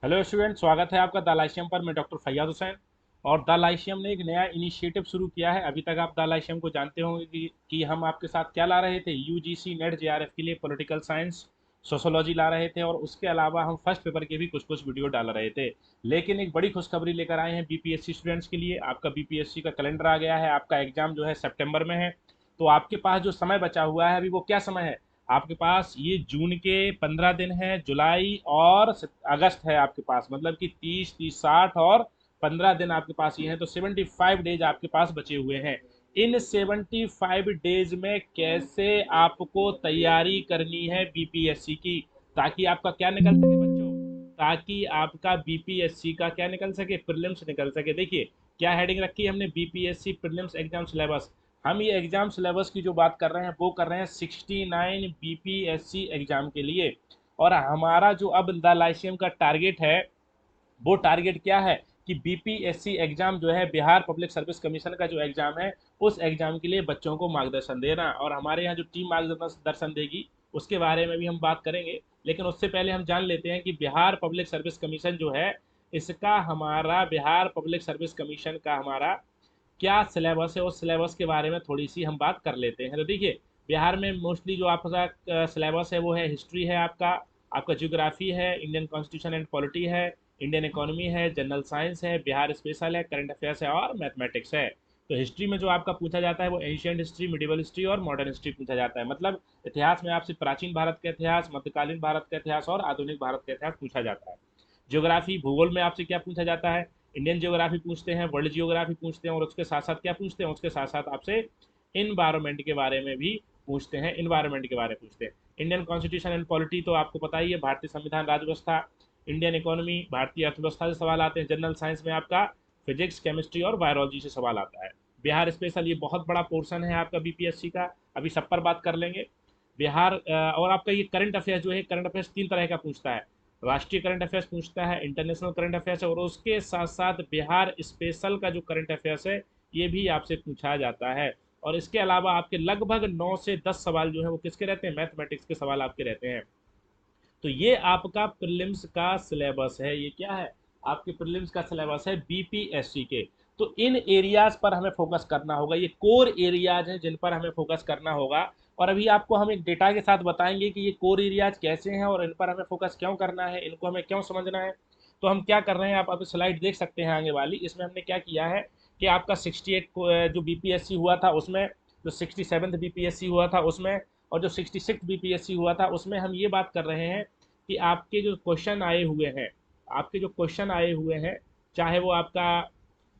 Hello student, स्वागत है आपका द लाइसियम पर। मैं डॉक्टर फैयाज हुसैन। और द लाइसियम ने एक नया इनिशिएटिव शुरू किया है। अभी तक आप द लाइसियम को जानते होंगे कि हम आपके साथ क्या ला रहे थे। यूजीसी नेट जेआरएफ के लिए पॉलिटिकल साइंस सोशोलॉजी ला रहे थे, और उसके अलावा हम फर्स्ट पेपर के भी कुछ कुछ वीडियो डाल रहे थे। लेकिन एक बड़ी खुशखबरी लेकर आए हैं बीपीएससी स्टूडेंट्स के लिए। आपका बीपीएससी का कैलेंडर आ गया है। आपका एग्जाम जो है सितंबर में है। तो आपके पास जो समय बचा हुआ है अभी, वो क्या समय है आपके पास? ये जून के 15 दिन है, जुलाई और अगस्त है आपके पास। मतलब कि 30, 30, 60 और 15 दिन आपके पास ये हैं। तो 75 डेज आपके पास बचे हुए हैं। इन 75 डेज में कैसे आपको तैयारी करनी है बीपीएससी की, ताकि आपका क्या निकल सके बच्चों? ताकि आपका बीपीएससी का क्या निकल सके? प्रीलिम्स निकल सके। देखिए क्या हेडिंग रखी है हमने, बीपीएससी प्रीलिम्स एग्जाम सिलेबस। हम ये एग्जाम सिलेबस की जो बात कर रहे हैं वो कर रहे हैं 69 बीपीएससी एग्जाम के लिए। और हमारा जो अब द लाइसियम का टारगेट है, वो टारगेट क्या है कि बीपीएससी एग्जाम जो है, बिहार पब्लिक सर्विस कमीशन का जो एग्जाम है, उस एग्जाम के लिए बच्चों को मार्गदर्शन देना। और हमारे यहाँ जो टीम मार्गदर्शन देगी उसके बारे में भी हम बात करेंगे। लेकिन उससे पहले हम जान लेते हैं कि बिहार पब्लिक सर्विस कमीशन जो है, इसका हमारा बिहार पब्लिक सर्विस कमीशन का हमारा क्या सिलेबस है, उस सिलेबस के बारे में थोड़ी सी हम बात कर लेते हैं। तो देखिए बिहार में मोस्टली जो आपका सिलेबस है वो है हिस्ट्री है, आपका आपका ज्योग्राफी है, इंडियन कॉन्स्टिट्यूशन एंड पॉलिटी है, इंडियन इकोनॉमी है, जनरल साइंस है, बिहार स्पेशल है, करंट अफेयर्स है और मैथमेटिक्स है। तो हिस्ट्री में जो आपका पूछा जाता है वो एंशियंट हिस्ट्री, मिडिवल हिस्ट्री और मॉडर्न हिस्ट्री पूछा जाता है। मतलब इतिहास में आपसे प्राचीन भारत का इतिहास, मध्यकालीन भारत का इतिहास और आधुनिक भारत का इतिहास पूछा जाता है। ज्योग्राफी भूगोल में आपसे क्या पूछा जाता है? इंडियन ज्योग्राफी पूछते हैं, वर्ल्ड ज्योग्राफी पूछते हैं, और उसके साथ साथ क्या पूछते हैं? उसके साथ साथ आपसे इन्वायरमेंट के बारे में भी पूछते हैं। इन्वायरमेंट के बारे में पूछते हैं। इंडियन कॉन्स्टिट्यूशन एंड पॉलिटी तो आपको पता ही है, भारतीय संविधान राज्य व्यवस्था। इंडियन इकोनॉमी, भारतीय अर्थव्यवस्था से सवाल आते हैं। जनरल साइंस में आपका फिजिक्स, केमिस्ट्री और बायोलॉजी से सवाल आता है। बिहार स्पेशल ये बहुत बड़ा पोर्शन है आपका बीपीएससी का, अभी सब पर बात कर लेंगे। बिहार और आपका ये करंट अफेयर्स जो है, करंट अफेयर्स 3 तरह का पूछता है। राष्ट्रीय करंट अफेयर्स पूछता है, इंटरनेशनल करंट अफेयर्स है, और उसके साथ साथ बिहार स्पेशल का जो करंट अफेयर्स है ये भी आपसे पूछा जाता है। और इसके अलावा आपके लगभग 9 से 10 सवाल जो है वो किसके रहते हैं? मैथमेटिक्स के सवाल आपके रहते हैं। तो ये आपका प्रीलिम्स का सिलेबस है। ये क्या है? आपके प्रीलिम्स का सिलेबस है बीपीएससी के। तो इन एरियाज पर हमें फोकस करना होगा। ये कोर एरियाज हैं जिन पर हमें फोकस करना होगा। और अभी आपको हम एक डेटा के साथ बताएंगे कि ये कोर एरियाज कैसे हैं और इन पर हमें फोकस क्यों करना है, इनको हमें क्यों समझना है। तो हम क्या कर रहे हैं, आप अभी स्लाइड देख सकते हैं आगे वाली। इसमें हमने क्या किया है कि आपका 68 जो बीपीएससी हुआ था उसमें, जो 67 बीपीएससी हुआ था उसमें, और जो 66 बीपीएससी हुआ था उसमें हम ये बात कर रहे हैं कि आपके जो क्वेश्चन आए हुए हैं, आपके जो क्वेश्चन आए हुए हैं, चाहे वो आपका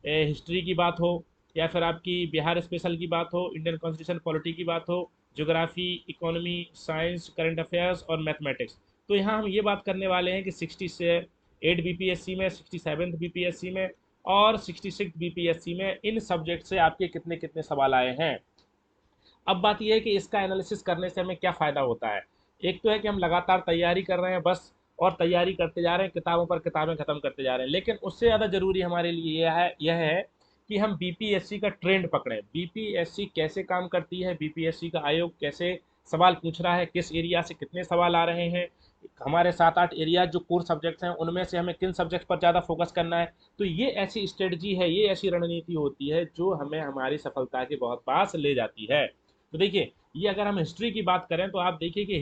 हिस्ट्री की बात हो, या फिर आपकी बिहार स्पेशल की बात हो, इंडियन कॉन्स्टिट्यूशन पॉलिटी की बात हो, geography, economy, science, current affairs और मैथमेटिक्स। तो यहाँ हम ये बात करने वाले हैं कि 68 बीपीएससी में, 67 बीपीएससी में और 66 बीपीएससी में इन सब्जेक्ट से आपके कितने कितने सवाल आए हैं। अब बात यह है कि इसका एनालिसिस करने से हमें क्या फ़ायदा होता है। एक तो है कि हम लगातार तैयारी कर रहे हैं बस, और तैयारी करते जा रहे हैं, किताबों पर किताबें ख़त्म करते जा रहे हैं। लेकिन उससे ज़्यादा ज़रूरी हमारे लिए यह है कि हम बीपीएससी का ट्रेंड पकड़ें। बीपीएससी कैसे काम करती है, बीपीएससी का आयोग कैसे सवाल पूछ रहा है, किस एरिया से कितने सवाल आ रहे हैं, हमारे 7-8 एरिया जो कोर सब्जेक्ट्स हैं उनमें से हमें किन सब्जेक्ट पर ज़्यादा फोकस करना है। तो ये ऐसी स्ट्रेटजी है, ये ऐसी रणनीति होती है जो हमें हमारी सफलता के बहुत पास ले जाती है। तो देखिए, ये अगर हम हिस्ट्री की बात करें तो आप देखिए कि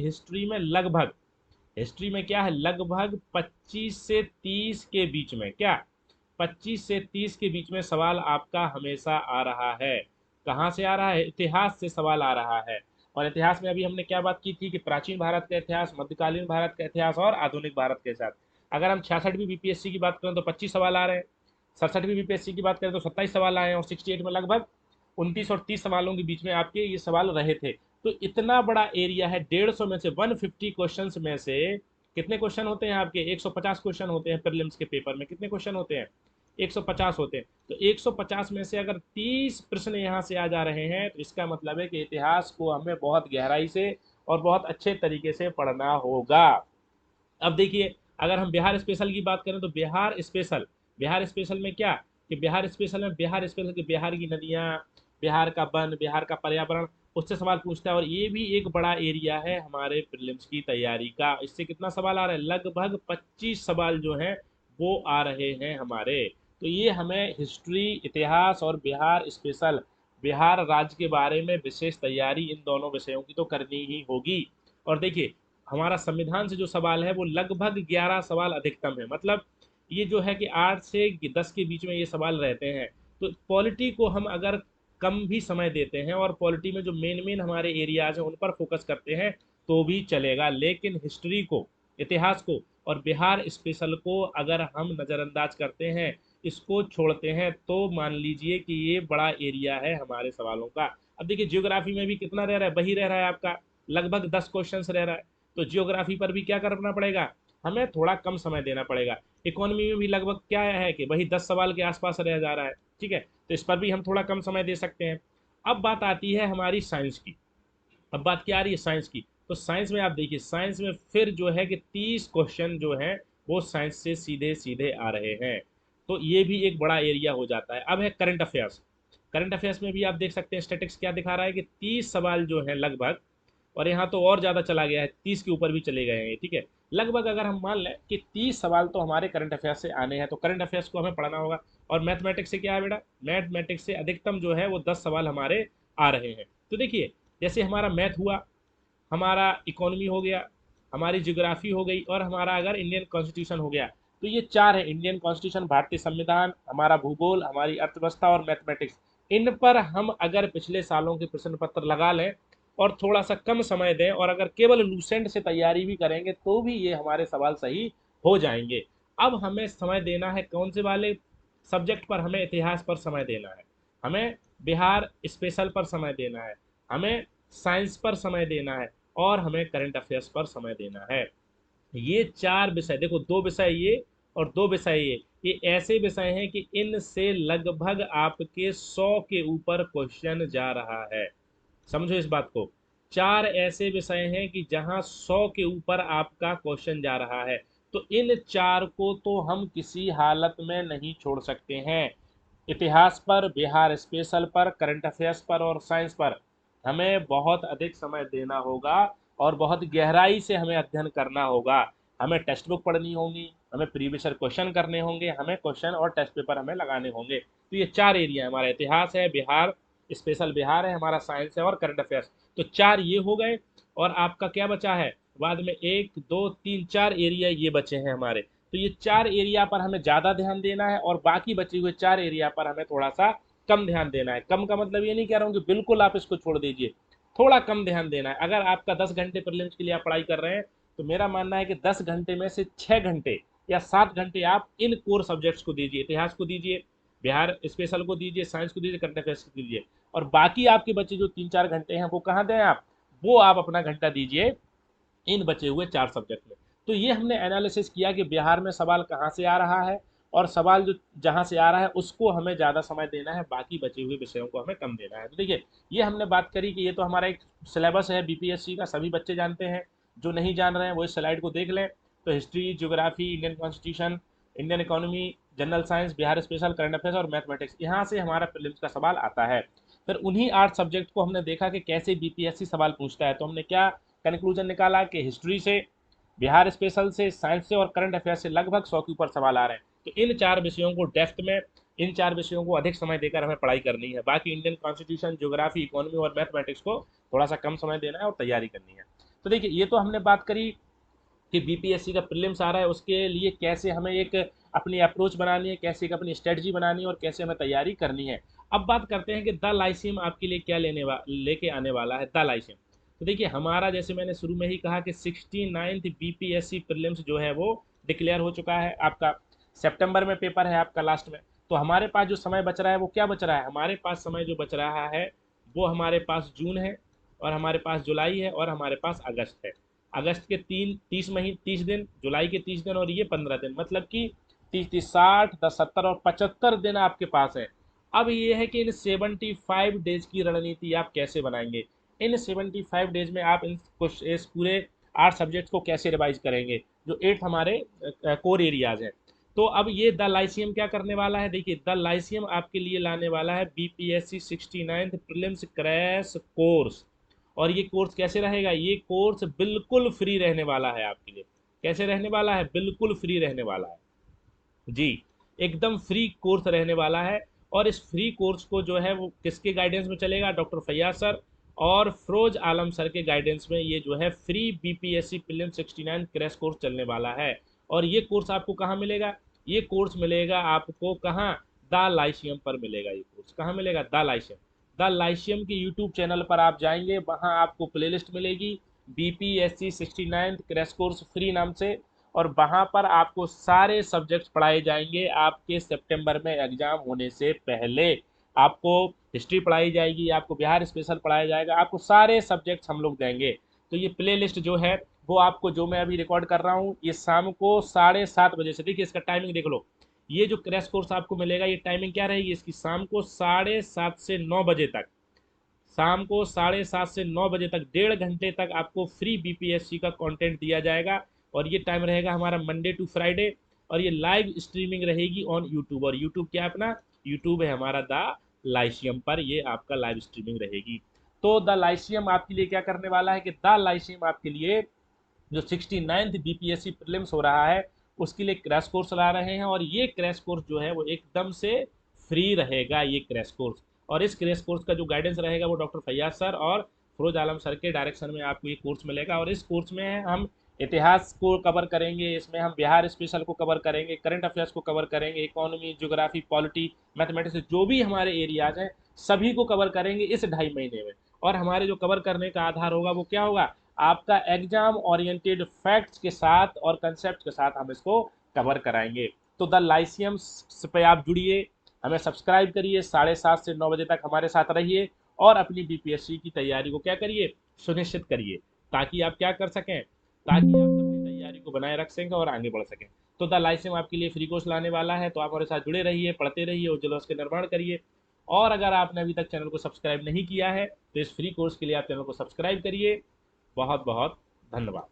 हिस्ट्री में क्या है, लगभग 25 से 30 के बीच में, क्या 25 से 30 के बीच में सवाल आपका हमेशा आ रहा है। कहाँ से आ रहा है? इतिहास से सवाल आ रहा है। और इतिहास में अभी हमने क्या बात की थी कि प्राचीन भारत का इतिहास, मध्यकालीन भारत का इतिहास और आधुनिक भारत के साथ। अगर हम 66वीं बीपीएससी की बात करें तो 25 सवाल आ रहे हैं। 67वीं बीपीएससी की बात करें तो 27 सवाल आए हैं, और 68 में लगभग 29 और 30 सवालों के बीच में आपके ये सवाल रहे थे। तो इतना बड़ा एरिया है, 150 में से 150 क्वेश्चंस में से कितने क्वेश्चन होते हैं आपके? 150 क्वेश्चन होते हैं। प्रीलिम्स के पेपर में कितने क्वेश्चन होते हैं? 150 होते हैं। तो 150 में से अगर 30 प्रश्न यहाँ से आ जा रहे हैं तो इसका मतलब है कि इतिहास को हमें बहुत गहराई से और बहुत अच्छे तरीके से पढ़ना होगा। अब देखिए, अगर हम बिहार स्पेशल की बात करें तो बिहार स्पेशल में क्या, कि बिहार स्पेशल के बिहार की नदियाँ, बिहार का वन, बिहार का पर्यावरण, उससे सवाल पूछता है। और ये भी एक बड़ा एरिया है हमारे प्रीलिम्स की तैयारी का। इससे कितना सवाल आ रहा है? लगभग 25 सवाल जो हैं वो आ रहे हैं हमारे। तो ये हमें हिस्ट्री, इतिहास और बिहार स्पेशल, बिहार राज्य के बारे में विशेष तैयारी इन दोनों विषयों की तो करनी ही होगी। और देखिए, हमारा संविधान से जो सवाल है वो लगभग 11 सवाल अधिकतम है, मतलब ये जो है कि 8 से 10 के बीच में ये सवाल रहते हैं। तो पॉलिटी को हम अगर कम भी समय देते हैं और पॉलिटी में जो मेन मेन हमारे एरियाज हैं उन पर फोकस करते हैं तो भी चलेगा, लेकिन हिस्ट्री को, इतिहास को और बिहार स्पेशल को अगर हम नज़रअंदाज करते हैं, इसको छोड़ते हैं, तो मान लीजिए कि ये बड़ा एरिया है हमारे सवालों का। अब देखिए जियोग्राफी में भी कितना रह रहा है, वही रह रहा है आपका, लगभग 10 क्वेश्चन रह रहा है। तो जियोग्राफी पर भी क्या करना पड़ेगा, हमें थोड़ा कम समय देना पड़ेगा। इकोनॉमी में भी लगभग क्या है कि वही 10 सवाल के आसपास रह जा रहा है, ठीक है, तो इस पर भी हम थोड़ा कम समय दे सकते हैं। अब बात आती है हमारी साइंस की। अब बात क्या आ रही है साइंस की, तो साइंस में आप देखिए, साइंस में फिर जो है कि 30 क्वेश्चन जो है वो साइंस से सीधे सीधे आ रहे हैं। तो ये भी एक बड़ा एरिया हो जाता है। अब है करंट अफेयर्स। करंट अफेयर्स में भी आप देख सकते हैं स्टैटिक्स क्या दिखा रहा है कि 30 सवाल जो है लगभग, और यहाँ तो और ज़्यादा चला गया है, 30 के ऊपर भी चले गए हैं, ठीक है। लगभग अगर हम मान लें कि 30 सवाल तो हमारे करंट अफेयर्स से आने हैं, तो करंट अफेयर्स को हमें पढ़ना होगा। और मैथमेटिक्स से क्या है बेटा, मैथमेटिक्स से अधिकतम जो है वो 10 सवाल हमारे आ रहे हैं। तो देखिए, जैसे हमारा मैथ हुआ, हमारा इकोनॉमी हो गया, हमारी ज्योग्राफी हो गई, और हमारा अगर इंडियन कॉन्स्टिट्यूशन हो गया, तो ये चार है, इंडियन कॉन्स्टिट्यूशन, भारतीय संविधान, हमारा भूगोल, हमारी अर्थव्यवस्था और मैथमेटिक्स। इन पर हम अगर पिछले सालों के प्रश्न पत्र लगा लें और थोड़ा सा कम समय दें, और अगर केवल लूसेंट से तैयारी भी करेंगे तो भी ये हमारे सवाल सही हो जाएंगे। अब हमें समय देना है कौन से वाले सब्जेक्ट पर, हमें इतिहास पर समय देना है, हमें बिहार स्पेशल पर समय देना है, हमें साइंस पर समय देना है, और हमें करंट अफेयर्स पर समय देना है। ये चार विषय देखो, दो विषय ये और दो विषय ये ऐसे विषय हैं कि इनसे लगभग आपके 100 के ऊपर क्वेश्चन जा रहा है। समझो इस बात को, चार ऐसे विषय हैं कि जहां 100 के ऊपर आपका क्वेश्चन जा रहा है। तो इन चार को तो हम किसी हालत में नहीं छोड़ सकते हैं। इतिहास पर, बिहार स्पेशल पर, करंट अफेयर्स पर और साइंस पर हमें बहुत अधिक समय देना होगा, और बहुत गहराई से हमें अध्ययन करना होगा। हमें टेक्स्ट बुक पढ़नी होगी, हमें प्रीवियस क्वेश्चन करने होंगे, हमें क्वेश्चन और टेस्ट पेपर हमें लगाने होंगे। तो ये चार एरिया है, हमारा इतिहास है, बिहार स्पेशल बिहार है, हमारा साइंस है और करंट अफेयर्स। तो चार ये हो गए, और आपका क्या बचा है बाद में, एक दो तीन चार एरिया ये बचे हैं हमारे। तो ये चार एरिया पर हमें ज़्यादा ध्यान देना है, और बाकी बचे हुए चार एरिया पर हमें थोड़ा सा कम ध्यान देना है। कम का मतलब ये नहीं कह रहा हूँ कि बिल्कुल आप इसको छोड़ दीजिए, थोड़ा कम ध्यान देना है। अगर आपका 10 घंटे प्रीलिम्स के लिए आप पढ़ाई कर रहे हैं, तो मेरा मानना है कि 10 घंटे में से 6 घंटे या 7 घंटे आप इन कोर सब्जेक्ट्स को दीजिए, इतिहास को दीजिए, बिहार स्पेशल को दीजिए, साइंस को दीजिए, करंट अफेयर्स को दीजिए। और बाकी आपके बचे जो 3-4 घंटे हैं वो कहाँ दें आप, वो आप अपना घंटा दीजिए इन बचे हुए चार सब्जेक्ट में। तो ये हमने एनालिसिस किया कि बिहार में सवाल कहाँ से आ रहा है, और सवाल जो जहाँ से आ रहा है उसको हमें ज़्यादा समय देना है, बाकी बचे हुए विषयों को हमें कम देना है। तो देखिए, ये हमने बात करी कि ये तो हमारा एक सिलेबस है बीपीएससी का, सभी बच्चे जानते हैं। जो नहीं जान रहे हैं वो इस स्लाइड को देख लें। तो history, geography, Indian constitution, Indian economy, general science, Bihar special, current affairs और मैथमेटिक्स, यहाँ से हमारा प्रीलिम्स का सवाल आता है। फिर उन्हीं 8 सब्जेक्ट को हमने देखा कि कैसे बीपीएससी सवाल पूछता है। तो हमने क्या कंक्लूजन निकाला कि हिस्ट्री से, बिहार स्पेशल से, साइंस से और करंट अफेयर्स से लगभग 100 के ऊपर सवाल आ रहे हैं। तो इन चार विषयों को डेप्थ में, इन चार विषयों को अधिक समय देकर हमें पढ़ाई करनी है। बाकी इंडियन कॉन्स्टिट्यूशन, ज्योग्राफी, इकोनॉमी और मैथमेटिक्स को थोड़ा सा कम समय देना है और तैयारी करनी है। तो देखिए, ये तो हमने बात करी कि बीपीएससी का प्रीलिम्स आ रहा है, उसके लिए कैसे हमें एक अपनी अप्रोच बनानी है, कैसे एक अपनी स्ट्रेटजी बनानी है और कैसे हमें तैयारी करनी है। अब बात करते हैं कि द लाइसियम आपके लिए क्या लेके आने वाला है, द लाइसियम। तो देखिए, हमारा जैसे मैंने शुरू में ही कहा कि 69th बीपीएससी प्रीलिम्स जो है वो डिक्लेयर हो चुका है आपका। सितंबर में पेपर है आपका लास्ट में। तो हमारे पास जो समय बच रहा है वो क्या बच रहा है, हमारे पास समय जो बच रहा है वो हमारे पास जून है, और हमारे पास जुलाई है, और हमारे पास अगस्त है। अगस्त के 30 दिन, जुलाई के 30 दिन, और ये 15 दिन, मतलब कि 30, 30, 60, 10, 70 और 75 दिन आपके पास है। अब ये है कि इन 75 डेज की रणनीति आप कैसे बनाएंगे। इन 75 डेज में आप इस पूरे 8 सब्जेक्ट्स को कैसे रिवाइज करेंगे, जो 8 हमारे कोर एरियाज हैं। तो अब ये द लाइसियम क्या करने वाला है, देखिए, द लाइसियम आपके लिए लाने वाला है BPSC 69th prelims crash course. और ये कोर्स कैसे रहेगा, ये कोर्स बिल्कुल फ्री रहने वाला है आपके लिए। कैसे रहने वाला है, बिल्कुल फ्री रहने वाला है। जी, एकदम फ्री कोर्स रहने वाला है। और इस फ्री कोर्स को जो है वो किसके गाइडेंस में चलेगा, डॉक्टर फैयाज सर और फिरोज आलम सर के गाइडेंस में ये जो है free BPSC prelims 69 crash course चलने वाला है। और ये कोर्स आपको कहाँ मिलेगा, ये कोर्स मिलेगा आपको कहाँ, द लाइसियम पर मिलेगा। ये कोर्स कहाँ मिलेगा, द लाइसियम। द लाइसियम के यूट्यूब चैनल पर आप जाएंगे, वहाँ आपको प्लेलिस्ट मिलेगी बीपीएससी 69 क्रैश कोर्स फ्री नाम से। और वहाँ पर आपको सारे सब्जेक्ट्स पढ़ाए जाएंगे आपके सितंबर में एग्जाम होने से पहले। आपको हिस्ट्री पढ़ाई जाएगी, आपको बिहार स्पेशल पढ़ाया जाएगा, आपको सारे सब्जेक्ट्स हम लोग देंगे। तो ये प्ले लिस्ट जो है वो आपको, जो मैं अभी रिकॉर्ड कर रहा हूँ, ये शाम को 7:30 बजे से, देखिए इसका टाइमिंग देख लो। ये जो क्रैश कोर्स आपको मिलेगा, ये टाइमिंग क्या रहेगी इसकी, शाम को 7:30 से 9 बजे तक। शाम को 7:30 से 9 बजे तक 1.5 घंटे तक आपको फ्री बीपीएससी का कंटेंट दिया जाएगा। और ये टाइम रहेगा हमारा मंडे टू फ्राइडे। और ये लाइव स्ट्रीमिंग रहेगी ऑन यूट्यूब। और यूट्यूब क्या है अपना, यूट्यूब है हमारा द लाइसियम पर, ये आपका लाइव स्ट्रीमिंग रहेगी। तो द लाइसियम आपके लिए क्या करने वाला है कि द लाइसियम आपके लिए जो 69th बीपीएससी प्रीलिम्स हो रहा है उसके लिए क्रैश कोर्स ला रहे हैं। और ये क्रैश कोर्स जो है वो एकदम से फ्री रहेगा ये क्रैश कोर्स। और इस क्रैश कोर्स का जो गाइडेंस रहेगा वो डॉक्टर फैयाज सर और फिरोज आलम सर के डायरेक्शन में आपको ये कोर्स मिलेगा। और इस कोर्स में हम इतिहास को कवर करेंगे, इसमें हम बिहार स्पेशल को कवर करेंगे, करंट अफेयर्स को कवर करेंगे, इकोनॉमी, ज्योग्राफी, पॉलिटी, मैथमेटिक्स, जो भी हमारे एरियाज हैं सभी को कवर करेंगे इस 2.5 महीने में। और हमारे जो कवर करने का आधार होगा वो क्या होगा, आपका एग्जाम ओरिएंटेड फैक्ट्स के साथ और कंसेप्ट के साथ हम इसको कवर कराएंगे। तो द लाइसियम पे आप जुड़िए, हमें सब्सक्राइब करिए, 7:30 से 9 बजे तक हमारे साथ रहिए और अपनी बीपीएससी की तैयारी को क्या करिए, सुनिश्चित करिए, ताकि आप क्या कर सकें, ताकि आप अपनी तैयारी को बनाए रख सकें और आगे बढ़ सकें। तो द लाइसियम आपके लिए फ्री कोर्स लाने वाला है, तो आप हमारे साथ जुड़े रहिए, पढ़ते रहिए, उज्ज्वल भविष्य का निर्माण करिए। और अगर आपने अभी तक चैनल को सब्सक्राइब नहीं किया है तो इस फ्री कोर्स के लिए आप चैनल को सब्सक्राइब करिए। बहुत बहुत धन्यवाद।